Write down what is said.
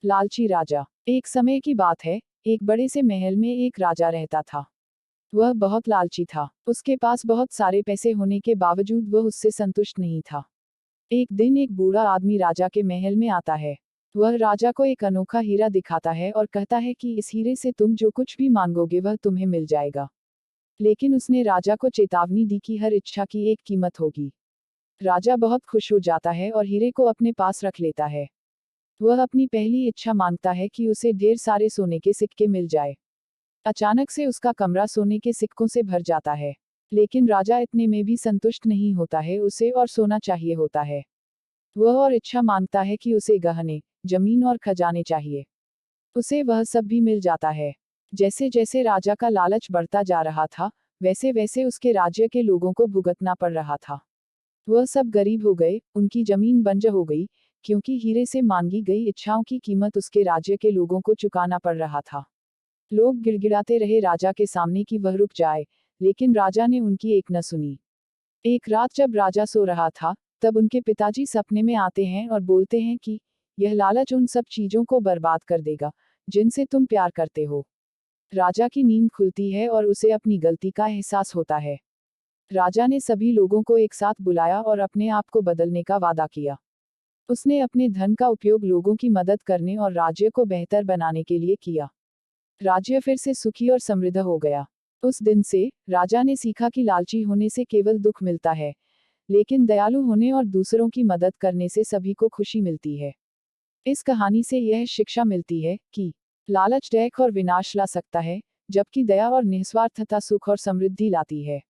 लालची राजा। एक समय की बात है, एक बड़े से महल में एक राजा रहता था। वह बहुत लालची था। उसके पास बहुत सारे पैसे होने के बावजूद वह उससे संतुष्ट नहीं था। एक दिन एक बूढ़ा आदमी राजा के महल में आता है। वह राजा को एक अनोखा हीरा दिखाता है और कहता है कि इस हीरे से तुम जो कुछ भी मांगोगे वह तुम्हें मिल जाएगा। लेकिन उसने राजा को चेतावनी दी कि हर इच्छा की एक कीमत होगी। राजा बहुत खुश हो जाता है और हीरे को अपने पास रख लेता है। वह अपनी पहली इच्छा मांगता है कि उसे ढेर सारे सोने के सिक्के मिल जाए। अचानक से उसका कमरा सोने के सिक्कों से भर जाता है। लेकिन राजा इतने में भी संतुष्ट नहीं होता है, उसे और सोना चाहिए होता है। वह और इच्छा मांगता है कि उसे गहने, जमीन और खजाने चाहिए। उसे वह सब भी मिल जाता है। जैसे जैसे राजा का लालच बढ़ता जा रहा था, वैसे वैसे उसके राज्य के लोगों को भुगतना पड़ रहा था। वह सब गरीब हो गए, उनकी जमीन बंजर हो गई, क्योंकि हीरे से मांगी गई इच्छाओं की कीमत उसके राज्य के लोगों को चुकाना पड़ रहा था। लोग गिड़गिड़ाते रहे राजा के सामने कि वह रुक जाए, लेकिन राजा ने उनकी एक न सुनी। एक रात जब राजा सो रहा था, तब उनके पिताजी सपने में आते हैं और बोलते हैं कि यह लालच उन सब चीजों को बर्बाद कर देगा जिनसे तुम प्यार करते हो। राजा की नींद खुलती है और उसे अपनी गलती का एहसास होता है। राजा ने सभी लोगों को एक साथ बुलाया और अपने आप को बदलने का वादा किया। उसने अपने धन का उपयोग लोगों की मदद करने और राज्य को बेहतर बनाने के लिए किया। राज्य फिर से सुखी और समृद्ध हो गया। उस दिन से राजा ने सीखा कि लालची होने से केवल दुख मिलता है, लेकिन दयालु होने और दूसरों की मदद करने से सभी को खुशी मिलती है। इस कहानी से यह शिक्षा मिलती है कि लालच डैक और विनाश ला सकता है, जबकि दया और निस्वार्थता सुख और समृद्धि लाती है।